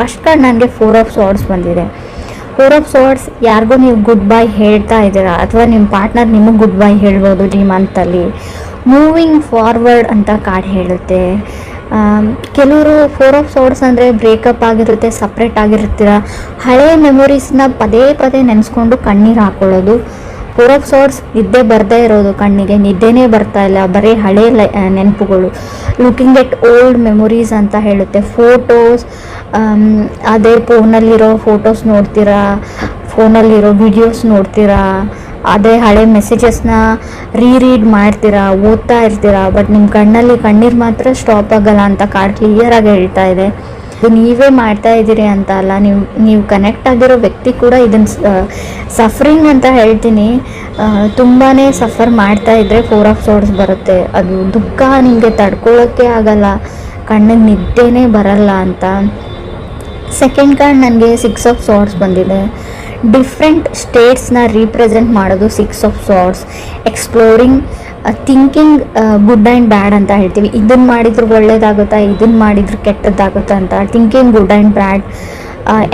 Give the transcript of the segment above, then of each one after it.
First card ನನಗೆ 4 of ಸಾರ್ಡ್ಸ್ ಬಂದಿದೆ. 4 of ಸಾರ್ಡ್ಸ್ ಯಾರಿಗೂ ನೀವು ಗುಡ್ ಬೈ ಹೇಳ್ತಾ ಇದ್ದೀರಾ, ಅಥವಾ ನಿಮ್ಮ ಪಾರ್ಟ್ನರ್ ನಿಮಗೆ ಗುಡ್ ಬೈ ಹೇಳ್ಬೋದು ಈ ಮಂತಲ್ಲಿ. ಮೂವಿಂಗ್ ಫಾರ್ವರ್ಡ್ ಅಂತ ಕಾರ್ಡ್ ಹೇಳುತ್ತೆ. ಕೆಲವರು 4 ಆಫ್ ಸಾರ್ಡ್ಸ್ ಅಂದರೆ ಬ್ರೇಕಪ್ ಆಗಿರುತ್ತೆ, ಸಪ್ರೇಟ್ ಆಗಿರ್ತೀರ, ಹಳೆ ಮೆಮೊರೀಸ್ನ ಪದೇ ಪದೇ ನೆನೆಸ್ಕೊಂಡು ಕಣ್ಣೀರು ಹಾಕೊಳ್ಳೋದು. 4 ಆಫ್ ಸಾರ್ಡ್ಸ್ ನಿದ್ದೆ ಬರದೇ ಇರೋದು, ಕಣ್ಣಿಗೆ ನಿದ್ದೆನೇ ಬರ್ತಾ ಇಲ್ಲ, ಬರೀ ಹಳೆ ನೆನಪುಗಳು. ಲುಕಿಂಗ್ ಎಟ್ ಓಲ್ಡ್ ಮೆಮೊರೀಸ್ ಅಂತ ಹೇಳುತ್ತೆ. ಫೋಟೋಸ್, ಅದೇ ಫೋನಲ್ಲಿರೋ ಫೋಟೋಸ್ ನೋಡ್ತೀರಾ, ಫೋನಲ್ಲಿರೋ ವಿಡಿಯೋಸ್ ನೋಡ್ತೀರಾ, ಅದೇ ಹಳೆ ಮೆಸೇಜಸ್ನ ರೀಡ್ ಮಾಡ್ತೀರಾ, ಓದ್ತಾ ಇರ್ತೀರಾ, ಬಟ್ ನಿಮ್ಮ ಕಣ್ಣಲ್ಲಿ ಕಣ್ಣೀರು ಮಾತ್ರ ಸ್ಟಾಪ್ ಆಗಲ್ಲ ಅಂತ ಕಾರ್ಡ್ ಕ್ಲಿಯರಾಗಿ ಹೇಳ್ತಾ ಇದೆ. ಇದು ನೀವೇ ಮಾಡ್ತಾ ಇದ್ದೀರಿ ಅಂತ ಅಲ್ಲ, ನೀವು ಕನೆಕ್ಟ್ ಆಗಿರೋ ವ್ಯಕ್ತಿ ಕೂಡ ಇದನ್ನು ಸಫರಿಂಗ್ ಅಂತ ಹೇಳ್ತೀನಿ. ತುಂಬಾ ಸಫರ್ ಮಾಡ್ತಾ ಇದ್ದರೆ 4 ಆಫ್ ಸಾರ್ಡ್ಸ್ ಬರುತ್ತೆ. ಅದು ದುಃಖ ನಿಮಗೆ ತಡ್ಕೊಳ್ಳೋಕ್ಕೆ ಆಗಲ್ಲ, ಕಣ್ಣಿಗೆ ನಿದ್ದೆನೇ ಬರಲ್ಲ ಅಂತ. ಸೆಕೆಂಡ್ ಕಾರ್ಡ್ ನನಗೆ 6 ಆಫ್ ಸಾರ್ಡ್ಸ್ ಬಂದಿದೆ. ಡಿಫ್ರೆಂಟ್ ಸ್ಟೇಟ್ಸ್ನ ರೀಪ್ರೆಸೆಂಟ್ ಮಾಡೋದು 6 of swords. Exploring, thinking good and bad ಅಂತ ಹೇಳ್ತೀವಿ. ಇದನ್ನು ಮಾಡಿದ್ರು ಒಳ್ಳೇದಾಗುತ್ತಾ, ಇದನ್ನು ಮಾಡಿದ್ರು ಕೆಟ್ಟದ್ದಾಗುತ್ತಾ ಅಂತ. Thinking good and bad.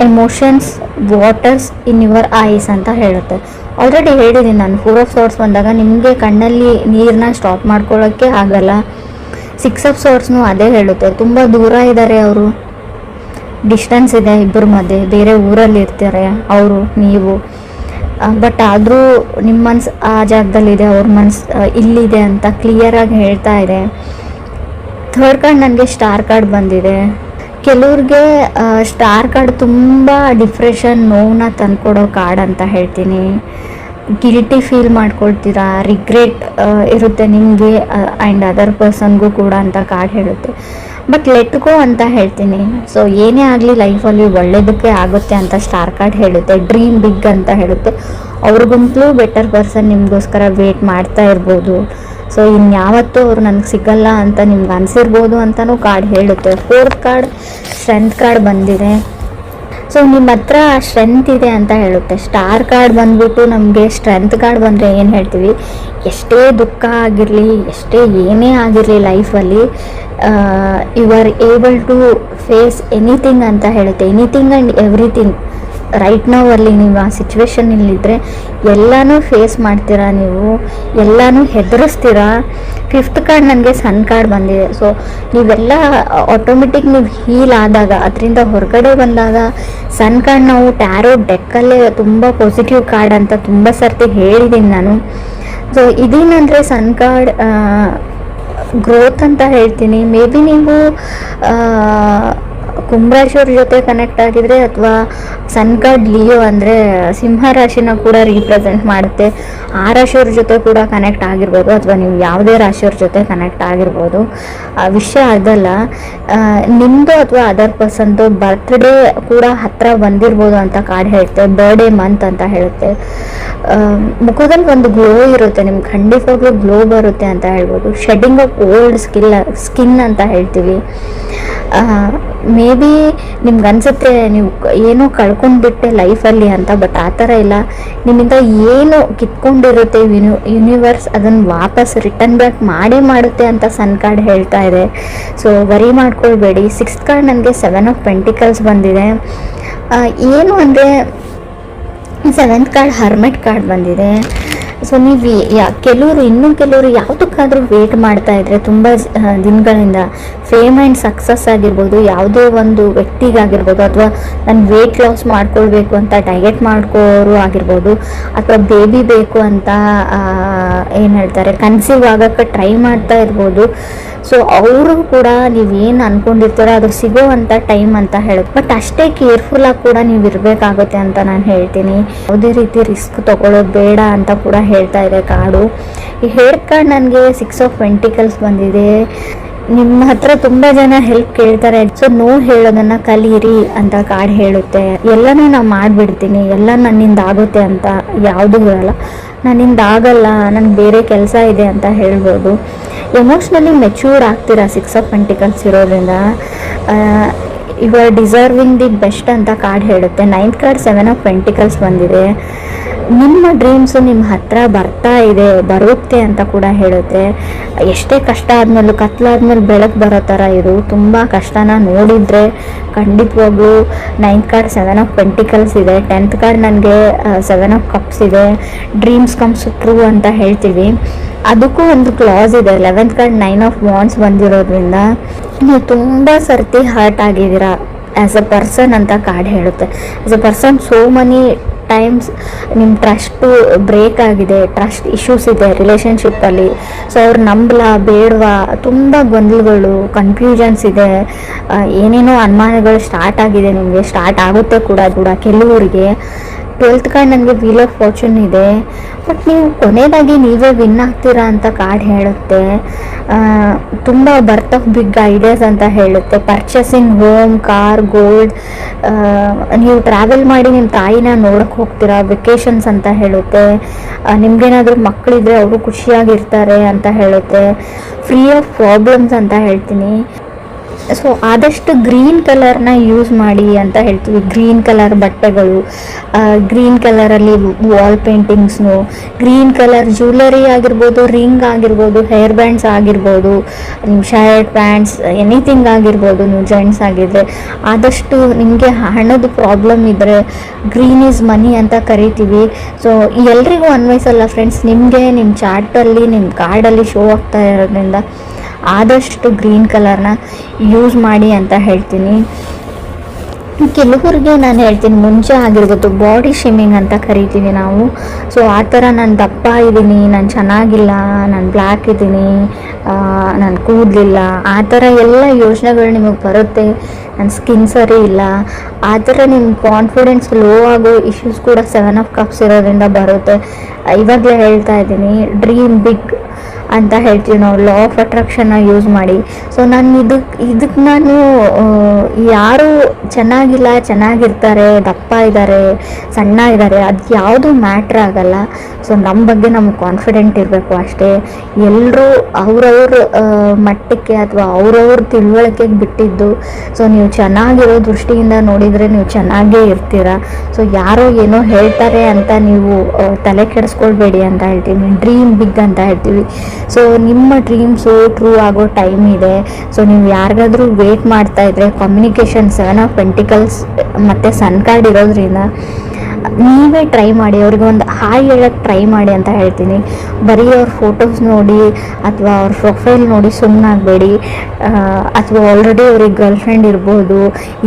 Emotions, waters in your eyes ಅಂತ ಹೇಳುತ್ತೆ. ಆಲ್ರೆಡಿ ಹೇಳಿದ್ದೀನಿ ನಾನು, 4 ಆಫ್ ಸಾರ್ಡ್ಸ್ ಬಂದಾಗ ನಿಮಗೆ ಕಣ್ಣಲ್ಲಿ ನೀರನ್ನ ಸ್ಟಾಪ್ ಮಾಡ್ಕೊಳ್ಳೋಕ್ಕೆ ಆಗಲ್ಲ. 6 ಆಫ್ ಸಾರ್ಡ್ಸ್ನು ಅದೇ ಹೇಳುತ್ತೆ. ತುಂಬ ದೂರ ಇದ್ದಾರೆ ಅವರು, ಡಿಸ್ಟೆನ್ಸ್ ಇದೆ ಇಬ್ಬರ ಮಧ್ಯೆ, ಬೇರೆ ಊರಲ್ಲಿ ಇರ್ತಾರೆ ಅವರು ನೀವು, ಬಟ್ ಆದರೂ ನಿಮ್ಮ ಮನಸ್ಸು ಆ ಜಾಗದಲ್ಲಿದೆ, ಅವ್ರ ಮನಸ್ಸು ಇಲ್ಲಿದೆ ಅಂತ ಕ್ಲಿಯರಾಗಿ ಹೇಳ್ತಾ ಇದೆ. ಥರ್ಡ್ ಕಾರ್ಡ್ ನನಗೆ ಸ್ಟಾರ್ ಕಾರ್ಡ್ ಬಂದಿದೆ. ಕೆಲವ್ರಿಗೆ ಸ್ಟಾರ್ ಕಾರ್ಡ್ ತುಂಬ ಡಿಪ್ರೆಷನ್, ನೋವನ್ನ ತಂದ್ಕೊಡೋ ಕಾರ್ಡ್ ಅಂತ ಹೇಳ್ತೀನಿ. ಗಿಲ್ಟಿ ಫೀಲ್ ಮಾಡ್ಕೊಳ್ತೀರಾ, ರಿಗ್ರೆಟ್ ಇರುತ್ತೆ ನಿಮಗೆ ಆ್ಯಂಡ್ ಅದರ್ ಪರ್ಸನ್ಗೂ ಕೂಡ ಅಂತ ಕಾರ್ಡ್ ಹೇಳುತ್ತೆ. ಬಟ್ ಲೆಟ್ ಗೋ ಅಂತ ಹೇಳ್ತೀನಿ. ಸೊ ಏನೇ ಆಗಲಿ ಲೈಫಲ್ಲಿ ಒಳ್ಳೇದಕ್ಕೆ ಆಗುತ್ತೆ ಅಂತ ಸ್ಟಾರ್ ಕಾರ್ಡ್ ಹೇಳುತ್ತೆ. ಡ್ರೀಮ್ ಬಿಗ್ ಅಂತ ಹೇಳುತ್ತೆ. ಅವ್ರಿಗಂತಲೂ ಬೆಟರ್ ಪರ್ಸನ್ ನಿಮಗೋಸ್ಕರ ವೇಟ್ ಮಾಡ್ತಾ ಇರ್ಬೋದು. ಸೊ ಇನ್ಯಾವತ್ತೂ ಅವ್ರು ನನಗೆ ಸಿಗಲ್ಲ ಅಂತ ನಿಮ್ಗೆ ಅನಿಸಿರ್ಬೋದು ಅಂತಲೂ ಕಾರ್ಡ್ ಹೇಳುತ್ತೆ. ಫೋರ್ತ್ ಕಾರ್ಡ್ ಸ್ಟ್ರೆಂತ್ ಕಾರ್ಡ್ ಬಂದಿದೆ. ಸೊ ನಿಮ್ಮ ಹತ್ರ ಸ್ಟ್ರೆಂತ್ ಇದೆ ಅಂತ ಹೇಳುತ್ತೆ. ಸ್ಟಾರ್ ಕಾರ್ಡ್ ಬಂದ್ಬಿಟ್ಟು ನಮಗೆ ಸ್ಟ್ರೆಂತ್ ಕಾರ್ಡ್ ಬಂದರೆ ಏನು ಹೇಳ್ತೀವಿ, ಎಷ್ಟೇ ದುಃಖ ಆಗಿರಲಿ, ಎಷ್ಟೇ ಏನೇ ಆಗಿರಲಿ ಲೈಫಲ್ಲಿ you are able to face anything ಅಂತ ಹೇಳುತ್ತೆ. Anything and everything right now ಅಲ್ಲಿ ನೀವು ಆ ಸಿಚುವೇಶನ್ನಲ್ಲಿದ್ದರೆ ಎಲ್ಲನೂ ಫೇಸ್ ಮಾಡ್ತೀರಾ, ನೀವು ಎಲ್ಲನೂ ಹೆದರಿಸ್ತೀರಾ. ಫಿಫ್ತ್ ಕಾರ್ಡ್ ನನಗೆ ಸನ್ ಕಾರ್ಡ್ ಬಂದಿದೆ. ಸೊ ನೀವೆಲ್ಲ ಆಟೋಮೆಟಿಕ್ ನೀವು ಹೀಲ್ ಆದಾಗ, ಅದರಿಂದ ಹೊರಗಡೆ ಬಂದಾಗ, ಸನ್ ಕಾರ್ಡ್ ನಾವು ಟ್ಯಾರೋ ಡೆಕ್ಕಲ್ಲೇ ತುಂಬ ಪಾಸಿಟಿವ್ ಕಾರ್ಡ್ ಅಂತ ತುಂಬ ಸರ್ತಿ ಹೇಳಿದ್ದೀನಿ ನಾನು. ಸೊ ಇದೇನಂದರೆ ಸನ್ ಕಾರ್ಡ್ ಗ್ರೋತ್ ಅಂತ ಹೇಳ್ತೀನಿ. ಮೇ ಬಿ ನೀವು ಕುಂಭರಾಶಿಯವ್ರ ಜೊತೆ ಕನೆಕ್ಟ್ ಆಗಿದ್ರೆ, ಅಥವಾ ಸನ್ ಕಾರ್ಡ್ ಲಿಯೋ ಅಂದರೆ ಸಿಂಹ ರಾಶಿನ ಕೂಡ ರೀಪ್ರೆಸೆಂಟ್ ಮಾಡುತ್ತೆ. ಆ ರಾಶಿಯವ್ರ ಜೊತೆ ಕೂಡ ಕನೆಕ್ಟ್ ಆಗಿರ್ಬೋದು, ಅಥವಾ ನೀವು ಯಾವುದೇ ರಾಶಿಯವ್ರ ಜೊತೆ ಕನೆಕ್ಟ್ ಆಗಿರ್ಬೋದು. ಆ ವಿಷಯ ಅದಲ್ಲ, ನಿಮ್ಮದು ಅಥವಾ ಅದರ್ ಪರ್ಸನ್ದು ಬರ್ತ್ಡೇ ಕೂಡ ಹತ್ತಿರ ಬಂದಿರ್ಬೋದು ಅಂತ ಕಾರ್ಡ್ ಹೇಳುತ್ತೆ. ಬರ್ಡೇ ಮಂತ್ ಅಂತ ಹೇಳುತ್ತೆ. ಮುಖದಲ್ಲಿ ಒಂದು ಗ್ಲೋ ಇರುತ್ತೆ, ನಿಮ್ಗೆ ಖಂಡಿತವಾಗ್ಲೂ ಗ್ಲೋ ಬರುತ್ತೆ ಅಂತ ಹೇಳ್ಬೋದು. ಶೆಡ್ಡಿಂಗ್ ಆಫ್ ಓಲ್ಡ್ ಸ್ಕಿನ್ ಅಂತ ಹೇಳ್ತೀವಿ. ಮೇ ಬಿ ನಿಮ್ಗೆ ಅನಿಸುತ್ತೆ ನೀವು ಏನೋ ಕಳ್ಕೊಂಡ್ಬಿಟ್ಟೆ ಲೈಫಲ್ಲಿ ಅಂತ, ಬಟ್ ಆ ಥರ ಇಲ್ಲ. ನಿಮ್ಮಿಂದ ಏನು ಕಿತ್ಕೊಂಡಿರುತ್ತೆ ಯೂನಿವರ್ಸ್ ಅದನ್ನು ವಾಪಸ್ ರಿಟರ್ನ್ ಬ್ಯಾಕ್ ಮಾಡೇ ಮಾಡುತ್ತೆ ಅಂತ ಸನ್ ಕಾರ್ಡ್ ಹೇಳ್ತಾ ಇದೆ. ಸೊ ವರಿ ಮಾಡ್ಕೊಳ್ಬೇಡಿ. ಸಿಕ್ಸ್ತ್ ಕಾರ್ಡ್ ನನಗೆ 7 ಆಫ್ ಪೆಂಟಿಕಲ್ಸ್ ಬಂದಿದೆ. ಏನು ಅಂದರೆ ಸೆವೆಂತ್ ಕಾರ್ಡ್ ಹರ್ಮೆಟ್ ಕಾರ್ಡ್ ಬಂದಿದೆ. ಸೊ ನೀವು ಕೆಲವರು ಯಾವುದಕ್ಕಾದರೂ ವೇಟ್ ಮಾಡ್ತಾ ಇದ್ರೆ ತುಂಬ ದಿನಗಳಿಂದ, ಫೇಮ್ ಆ್ಯಂಡ್ ಸಕ್ಸಸ್ ಆಗಿರ್ಬೋದು, ಯಾವುದೋ ಒಂದು ವ್ಯಕ್ತಿಗಾಗಿರ್ಬೋದು, ಅಥವಾ ನಾನು ವೇಟ್ ಲಾಸ್ ಮಾಡ್ಕೊಳ್ಬೇಕು ಅಂತ ಡಯಟ್ ಮಾಡ್ಕೋರು ಆಗಿರ್ಬೋದು, ಅಥವಾ ಬೇಬಿ ಬೇಕು ಅಂತ ಏನು ಹೇಳ್ತಾರೆ ಕನ್ಸೀವ್ ಆಗೋಕ್ಕೆ ಟ್ರೈ ಮಾಡ್ತಾ ಇರ್ಬೋದು. ಸೊ ಅವರು ಕೂಡ ನೀವೇನು ಅಂದ್ಕೊಂಡಿರ್ತಾರೋ ಅದು ಸಿಗೋ ಅಂಥ ಟೈಮ್ ಅಂತ ಹೇಳುತ್ತೆ. ಬಟ್ ಅಷ್ಟೇ ಕೇರ್ಫುಲ್ಲಾಗಿ ಕೂಡ ನೀವು ಇರಬೇಕಾಗುತ್ತೆ ಅಂತ ನಾನು ಹೇಳ್ತೀನಿ. ಯಾವುದೇ ರೀತಿ ರಿಸ್ಕ್ ತೊಗೊಳ್ಳೋದು ಬೇಡ ಅಂತ ಕೂಡ ಹೇಳ್ತಾ ಇದೆ ಕಾರ್ಡು. ಈ ಹೇರ್ ಕಾರ್ಡ್ ನನಗೆ 6 ಆಫ್ ಪೆಂಟಿಕಲ್ಸ್ ಬಂದಿದೆ. ನಿಮ್ಮ ಹತ್ರ ತುಂಬ ಜನ ಹೆಲ್ಪ್ ಕೇಳ್ತಾರೆ, ಸೊ ನೋ ಹೇಳೋದನ್ನು ಕಲೀರಿ ಅಂತ ಕಾರ್ಡ್ ಹೇಳುತ್ತೆ. ಎಲ್ಲನೂ ನಾನು ಮಾಡಿಬಿಡ್ತೀನಿ, ಎಲ್ಲ ನನ್ನಿಂದ ಆಗುತ್ತೆ ಅಂತ ಯಾವುದೂ ಇರಲ್ಲ. ನನ್ನಿಂದ ಆಗಲ್ಲ, ನನಗೆ ಬೇರೆ ಕೆಲಸ ಇದೆ ಅಂತ ಹೇಳ್ಬೋದು. ಎಮೋಷ್ನಲಿ ಮೆಚ್ಯೂರ್ ಆಗ್ತೀರಾ 6 ಆಫ್ ಪೆಂಟಿಕಲ್ಸ್ ಇರೋದ್ರಿಂದ. You are deserving the best ಅಂತ ಕಾರ್ಡ್ ಹೇಳುತ್ತೆ. 9th ಕಾರ್ಡ್ 7 ಆಫ್ ಪೆಂಟಿಕಲ್ಸ್ ಬಂದಿದೆ. ನಿಮ್ಮ ಡ್ರೀಮ್ಸು ನಿಮ್ಮ ಹತ್ರ ಬರ್ತಾ ಇದೆ, ಬರುತ್ತೆ ಅಂತ ಕೂಡ ಹೇಳುತ್ತೆ. ಎಷ್ಟೇ ಕಷ್ಟ ಆದಮೇಲೂ, ಕತ್ಲಾದ್ಮೇಲೆ ಬೆಳಕು ಬರೋ ಥರ ಇದು. ತುಂಬ ಕಷ್ಟನ ನೋಡಿದರೆ ಖಂಡಿತವಾಗ್ಲೂ 9th ಕಾರ್ಡ್ 7 ಆಫ್ ಪೆಂಟಿಕಲ್ಸ್ ಇದೆ, 10th ಕಾರ್ಡ್ ನನಗೆ 7 ಆಫ್ ಕಪ್ಸ್ ಇದೆ. ಡ್ರೀಮ್ಸ್ ಕಮ್ಸ್ ಟ್ರೂ ಅಂತ ಹೇಳ್ತೀವಿ. ಅದಕ್ಕೂ ಒಂದು ಕ್ಲಾಸ್ ಇದೆ. 11th ಕಾರ್ಡ್ 9 ಆಫ್ ವಾಂಡ್ಸ್ ಬಂದಿರೋದ್ರಿಂದ ನೀವು ತುಂಬ ಸರ್ತಿ ಹರ್ಟ್ ಆಗಿದ್ದೀರಾ ಆ್ಯಸ್ ಅ ಪರ್ಸನ್ ಅಂತ ಕಾರ್ಡ್ ಹೇಳುತ್ತೆ. As a person so money times ನಿಮ್ಮ ಟ್ರಸ್ಟು ಬ್ರೇಕ್ ಆಗಿದೆ, ಟ್ರಸ್ಟ್ ಇಶ್ಯೂಸ್ ಇದೆ ರಿಲೇಷನ್ಶಿಪ್ಪಲ್ಲಿ. ಸೊ ಅವ್ರು ನಂಬಲಾ ಬೇಡವಾ, ತುಂಬ ಗೊಂದಲಗಳು, ಕನ್ಫ್ಯೂಷನ್ಸ್ ಇದೆ, ಏನೇನೋ ಅನುಮಾನಗಳು ಸ್ಟಾರ್ಟ್ ಆಗಿದೆ, ನಿಮಗೆ ಸ್ಟಾರ್ಟ್ ಆಗುತ್ತೆ ಕೂಡ ಕೆಲವರಿಗೆ. 12th ಕಾರ್ಡ್ ನನಗೆ ವೀಲ್ ಆಫ್ ಫಾರ್ಚೂನ್ ಇದೆ, ಬಟ್ ನೀವು ಕೊನೆಯದಾಗಿ ನೀವೇ ವಿನ್ ಆಗ್ತೀರಾ ಅಂತ ಕಾರ್ಡ್ ಹೇಳುತ್ತೆ. ತುಂಬ ಬರ್ತ್ ಆಫ್ ಬಿಗ್ ಐಡಿಯಾಸ್ ಅಂತ ಹೇಳುತ್ತೆ. ಪರ್ಚೇಸಿಂಗ್ ಹೋಮ್, ಕಾರ್, ಗೋಲ್ಡ್, ನೀವು ಟ್ರಾವೆಲ್ ಮಾಡಿ ನಿಮ್ಮ ತಾಯಿನ ನೋಡೋಕೆ ಹೋಗ್ತೀರಾ, ವೆಕೇಷನ್ಸ್ ಅಂತ ಹೇಳುತ್ತೆ. ನಿಮ್ಗೇನಾದರೂ ಮಕ್ಕಳಿದ್ರೆ ಅವರು ಖುಷಿಯಾಗಿರ್ತಾರೆ ಅಂತ ಹೇಳುತ್ತೆ. ಫ್ರೀ ಆಫ್ ಪ್ರಾಬ್ಲಮ್ಸ್ ಅಂತ ಹೇಳ್ತೀನಿ. ಸೊ ಆದಷ್ಟು ಗ್ರೀನ್ ಕಲರ್ನ ಯೂಸ್ ಮಾಡಿ ಅಂತ ಹೇಳ್ತೀವಿ. ಗ್ರೀನ್ ಕಲರ್ ಬಟ್ಟೆಗಳು, ಗ್ರೀನ್ ಕಲರಲ್ಲಿ ವಾಲ್ ಪೇಂಟಿಂಗ್ಸ್ನು, ಗ್ರೀನ್ ಕಲರ್ ಜ್ಯುವೆಲರಿ ಆಗಿರ್ಬೋದು, ರಿಂಗ್ ಆಗಿರ್ಬೋದು, ಹೇರ್ ಬ್ಯಾಂಡ್ಸ್ ಆಗಿರ್ಬೋದು, ನಿಮ್ಮ ಶರ್ಟ್ ಪ್ಯಾಂಟ್ಸ್ ಎನಿಥಿಂಗ್ ಆಗಿರ್ಬೋದು. ನೀವು ಜೆಂಟ್ಸ್ ಆಗಿದ್ದರೆ ಆದಷ್ಟು ನಿಮಗೆ ಹಣದ ಪ್ರಾಬ್ಲಮ್ ಇದ್ದರೆ ಗ್ರೀನ್ ಈಸ್ ಮನಿ ಅಂತ ಕರಿತೀವಿ. ಸೊ ಎಲ್ರಿಗೂ ಅನ್ವಯಿಸಲ್ಲ ಫ್ರೆಂಡ್ಸ್, ನಿಮಗೆ ನಿಮ್ಮ ಚಾರ್ಟಲ್ಲಿ ನಿಮ್ಮ ಕಾರ್ಡಲ್ಲಿ ಶೋ ಆಗ್ತಾ ಇರೋದ್ರಿಂದ ಆದಷ್ಟು ಗ್ರೀನ್ ಕಲರ್ನ ಯೂಸ್ ಮಾಡಿ ಅಂತ ಹೇಳ್ತೀನಿ. ಕೆಲವರಿಗೆ ನಾನು ಹೇಳ್ತೀನಿ, ಮುಂಚೆ ಆಗಿರ್ಬೋದು ಬಾಡಿ ಶೇಮಿಂಗ್ ಅಂತ ಕರಿತೀವಿ ನಾವು. ಸೊ ಆ ಥರ ನಾನು ದಪ್ಪ ಇದ್ದೀನಿ, ನಾನು ಚೆನ್ನಾಗಿಲ್ಲ, ನಾನು ಬ್ಲ್ಯಾಕ್ ಇದ್ದೀನಿ, ನಾನು ಕೂದಲಿಲ್ಲ, ಆ ಥರ ಎಲ್ಲ ಯೋಚನೆಗಳು ನಿಮಗೆ ಬರುತ್ತೆ. ನನ್ನ ಸ್ಕಿನ್ ಸರಿ ಇಲ್ಲ, ಆ ಥರ ನಿಮ್ಮ ಕಾನ್ಫಿಡೆನ್ಸ್ ಲೋ ಆಗೋ ಇಶ್ಯೂಸ್ ಕೂಡ 7 ಆಫ್ ಕಪ್ಸ್ ಇರೋದ್ರಿಂದ ಬರುತ್ತೆ. ಇವಾಗಲೇ ಹೇಳ್ತಾ ಇದ್ದೀನಿ, ಡ್ರೀಮ್ ಬಿಗ್ ಅಂತ ಹೇಳ್ತೀವಿ ನಾವು. ಲಾ ಆಫ್ ಅಟ್ರಾಕ್ಷನ್ನ ಯೂಸ್ ಮಾಡಿ. ಸೊ ನಾನು ಇದಕ್ಕೆ ನಾನು ಯಾರು ಚೆನ್ನಾಗಿಲ್ಲ, ಚೆನ್ನಾಗಿರ್ತಾರೆ, ದಪ್ಪ ಇದ್ದಾರೆ, ಸಣ್ಣ ಇದ್ದಾರೆ, ಅದು ಯಾವುದು ಮ್ಯಾಟ್ರ್ ಆಗಲ್ಲ. ಸೊ ನಮ್ಮ ಬಗ್ಗೆ ನಮ್ಗೆ ಕಾನ್ಫಿಡೆಂಟ್ ಇರಬೇಕು ಅಷ್ಟೇ. ಎಲ್ಲರೂ ಅವ್ರವ್ರ ಮಟ್ಟಕ್ಕೆ ಅಥವಾ ಅವ್ರವ್ರ ತಿಳುವಳಿಕೆಗೆ ಬಿಟ್ಟಿದ್ದು. ಸೊ ನೀವು ಚೆನ್ನಾಗಿರೋ ದೃಷ್ಟಿಯಿಂದ ನೋಡಿದರೆ ನೀವು ಚೆನ್ನಾಗೇ ಇರ್ತೀರ. ಸೊ ಯಾರೋ ಏನೋ ಹೇಳ್ತಾರೆ ಅಂತ ನೀವು ತಲೆ ಕೆಡಿಸ್ಕೊಳ್ಬೇಡಿ ಅಂತ ಹೇಳ್ತೀನಿ. ಡ್ರೀಮ್ ಬಿಗ್ ಅಂತ ಹೇಳ್ತೀವಿ. ಸೊ ನಿಮ್ಮ ಡ್ರೀಮ್ಸು ಟ್ರೂ ಆಗೋ ಟೈಮ್ ಇದೆ. ಸೊ ನೀವು ಯಾರಿಗಾದ್ರೂ ವೇಟ್ ಮಾಡ್ತಾ ಇದ್ರೆ, ಕಮ್ಯುನಿಕೇಷನ್ 7 ಆಫ್ ಪೆಂಟಿಕಲ್ಸ್ ಮತ್ತು ಸನ್ ಕಾರ್ಡ್ ಇರೋದ್ರಿಂದ ನೀವೇ ಟ್ರೈ ಮಾಡಿ, ಅವ್ರಿಗೆ ಒಂದು ಹಾಯ್ ಹೇಳೋಕ್ಕೆ ಟ್ರೈ ಮಾಡಿ ಅಂತ ಹೇಳ್ತೀನಿ. ಬರೀ ಅವ್ರ ಫೋಟೋಸ್ ನೋಡಿ ಅಥವಾ ಅವ್ರ ಪ್ರೊಫೈಲ್ ನೋಡಿ ಸುಮ್ಮನಾಗಬೇಡಿ. ಅಥವಾ ಆಲ್ರೆಡಿ ಅವ್ರಿಗೆ ಗರ್ಲ್ ಫ್ರೆಂಡ್ ಇರ್ಬೋದು,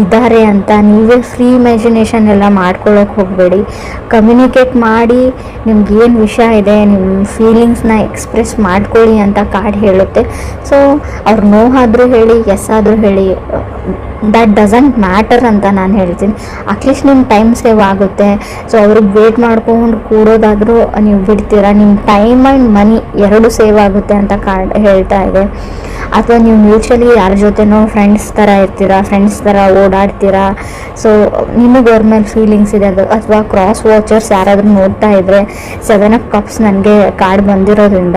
ಇದ್ದಾರೆ ಅಂತ ನೀವೇ ಫ್ರೀ ಇಮ್ಯಾಜಿನೇಷನ್ ಎಲ್ಲ ಮಾಡ್ಕೊಳ್ಳೋಕೆ ಹೋಗಬೇಡಿ. ಕಮ್ಯುನಿಕೇಟ್ ಮಾಡಿ, ನಿಮ್ಗೇನು ವಿಷಯ ಇದೆ, ನಿಮ್ಮ ಫೀಲಿಂಗ್ಸ್ನ ಎಕ್ಸ್ಪ್ರೆಸ್ ಮಾಡ್ಕೊಳ್ಳಿ ಅಂತ ಕಾರ್ಡ್ ಹೇಳುತ್ತೆ. ಸೊ ಅವ್ರು ನೋ ಆದರೂ ಹೇಳಿ, ಎಸ್ ಆದರೂ ಹೇಳಿ, ದ್ಯಾಟ್ ಡಸಂಟ್ ಮ್ಯಾಟರ್ ಅಂತ ನಾನು ಹೇಳ್ತೀನಿ. ಅಟ್ಲೀಸ್ಟ್ ನಿಮ್ಮ ಟೈಮ್ ಸೇವ್ ಆಗುತ್ತೆ. ಸೊ ಅವ್ರಿಗೆ ವೇಟ್ ಮಾಡ್ಕೊಂಡು ಕೂಡೋದಾದರೂ ನೀವು ಬಿಡ್ತೀರಾ, ನಿಮ್ಮ ಟೈಮ್ ಆ್ಯಂಡ್ ಮನಿ ಎರಡು ಸೇವ್ ಆಗುತ್ತೆ ಅಂತ ಕಾರ್ಡ್ ಹೇಳ್ತಾ ಇದೆ. ಅಥವಾ ನೀವು ಮ್ಯೂಚುವಲಿ ಯಾರ ಜೊತೆನೋ ಫ್ರೆಂಡ್ಸ್ ಥರ ಇರ್ತೀರಾ, ಫ್ರೆಂಡ್ಸ್ ಥರ ಓಡಾಡ್ತೀರಾ. ಸೊ ನಿಮಗೆ ಅವ್ರ ಮೇಲೆ ಫೀಲಿಂಗ್ಸ್ ಇದೆ. ಅದು ಅಥವಾ ಕ್ರಾಸ್ ವಾಚರ್ಸ್ ಯಾರಾದರೂ ನೋಡ್ತಾ ಇದ್ದರೆ 7 ಆಫ್ ಕಪ್ಸ್ ನನಗೆ ಕಾರ್ಡ್ ಬಂದಿರೋದ್ರಿಂದ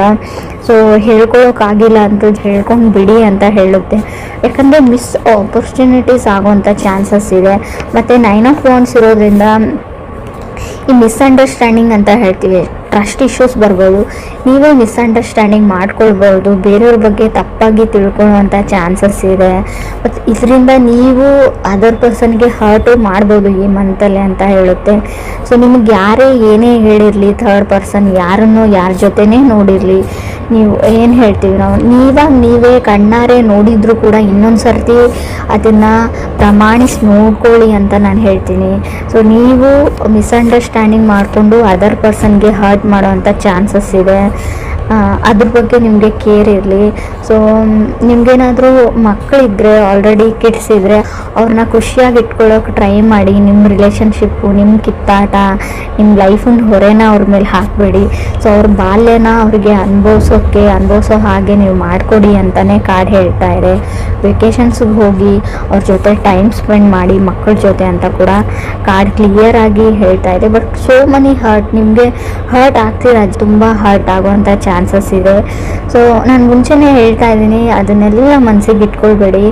ಸೊ ಹೇಳ್ಕೊಳ್ಳೋಕ್ಕಾಗಿಲ್ಲ ಅಂತ ಹೇಳ್ಕೊಂಡು ಬಿಡಿ ಅಂತ ಹೇಳುತ್ತೆ. ಯಾಕಂದರೆ ಮಿಸ್ ಆಪರ್ಚುನಿಟೀಸ್ ಆಗೋವಂಥ ಚಾನ್ಸಸ್ ಇದೆ. ಮತ್ತು 9 ಆಫ್ ವಾಂಡ್ಸ್ ಇರೋದ್ರಿಂದ ಈ ಮಿಸ್ಅಂಡರ್ಸ್ಟ್ಯಾಂಡಿಂಗ್ ಅಂತ ಹೇಳ್ತೀವಿ, ಟ್ರಸ್ಟ್ ಇಶ್ಯೂಸ್ ಬರ್ಬೋದು. ನೀವೇ ಮಿಸ್ಅಂಡರ್ಸ್ಟ್ಯಾಂಡಿಂಗ್ ಮಾಡ್ಕೊಳ್ಬೋದು, ಬೇರೆಯವ್ರ ಬಗ್ಗೆ ತಪ್ಪಾಗಿ ತಿಳ್ಕೊಳ್ಳುವಂಥ ಚಾನ್ಸಸ್ ಇದೆ. ಮತ್ತು ಇದರಿಂದ ನೀವು ಅದರ್ ಪರ್ಸನ್ಗೆ ಹರ್ಟು ಮಾಡ್ಬೋದು ಈ ಮಂತಲ್ಲಿ ಅಂತ ಹೇಳುತ್ತೆ. ಸೊ ನಿಮಗೆ ಯಾರೇ ಏನೇ ಹೇಳಿರಲಿ, ಥರ್ಡ್ ಪರ್ಸನ್ ಯಾರನ್ನೋ ಯಾರ ಜೊತೆನೇ ನೋಡಿರಲಿ, ನೀವು ಏನು ಹೇಳ್ತೀವಿ ನಾವು, ನೀವೇ ಕಣ್ಣಾರೆ ನೋಡಿದರೂ ಕೂಡ ಇನ್ನೊಂದು ಸರ್ತಿ ಅದನ್ನು ಪ್ರಮಾಣಿಸಿ ನೋಡ್ಕೊಳ್ಳಿ ಅಂತ ನಾನು ಹೇಳ್ತೀನಿ. ಸೊ ನೀವು ಮಿಸ್ಅಂಡರ್ಸ್ಟ್ಯಾಂಡಿಂಗ್ ಮಾಡಿಕೊಂಡು ಅದರ್ ಪರ್ಸನ್ಗೆ ಹರ್ಟ್ ಮಾಡೋವಂಥ ಚಾನ್ಸಸ್ ಇದೆ. ಅದ್ರ ಬಗ್ಗೆ ನಿಮಗೆ ಕೇರ್ ಇರಲಿ. ಸೊ ನಿಮಗೇನಾದರೂ ಮಕ್ಕಳಿದ್ರೆ, ಆಲ್ರೆಡಿ ಕಿಡ್ಸ್ ಇದ್ದರೆ ಅವ್ರನ್ನ ಖುಷಿಯಾಗಿ ಇಟ್ಕೊಳ್ಳೋಕೆ ಟ್ರೈ ಮಾಡಿ. ನಿಮ್ಮ ರಿಲೇಷನ್ಶಿಪ್ಪು, ನಿಮ್ಮ ಕಿತ್ತಾಟ, ನಿಮ್ಮ ಲೈಫನ್ನ ಹೊರೆನ ಅವ್ರ ಮೇಲೆ ಹಾಕಬೇಡಿ. ಸೊ ಅವ್ರ ಬಾಲ್ಯನ ಅವ್ರಿಗೆ ಅನುಭವಿಸೋ ಹಾಗೆ ನೀವು ಮಾಡಿಕೊಡಿ ಅಂತಲೇ ಕಾರ್ಡ್ ಹೇಳ್ತಾ ಇದೆ. ವೆಕೇಷನ್ಸ್ಗೆ ಹೋಗಿ ಅವ್ರ ಜೊತೆ ಟೈಮ್ ಸ್ಪೆಂಡ್ ಮಾಡಿ ಮಕ್ಕಳ ಜೊತೆ ಅಂತ ಕೂಡ ಕಾರ್ಡ್ ಕ್ಲಿಯರ್ ಆಗಿ ಹೇಳ್ತಾ ಇದೆ. ಬಟ್ ಸೋ ಮನಿ ಹರ್ಟ್, ನಿಮಗೆ ಹರ್ಟ್ ಆಗ್ತೀರ, ತುಂಬ ಹರ್ಟ್ ಆಗುವಂಥ ಚಾನ್ಸಸ್ ಇದೆ. ಸೊ ನಾನು ಮುಂಚೆನೇ ಹೇಳ್ತಾ ಇದ್ದೀನಿ, ಅದನ್ನೆಲ್ಲ ಮನಸ್ಸಿಗೆ ಇಟ್ಕೊಳ್ಬೇಡಿ.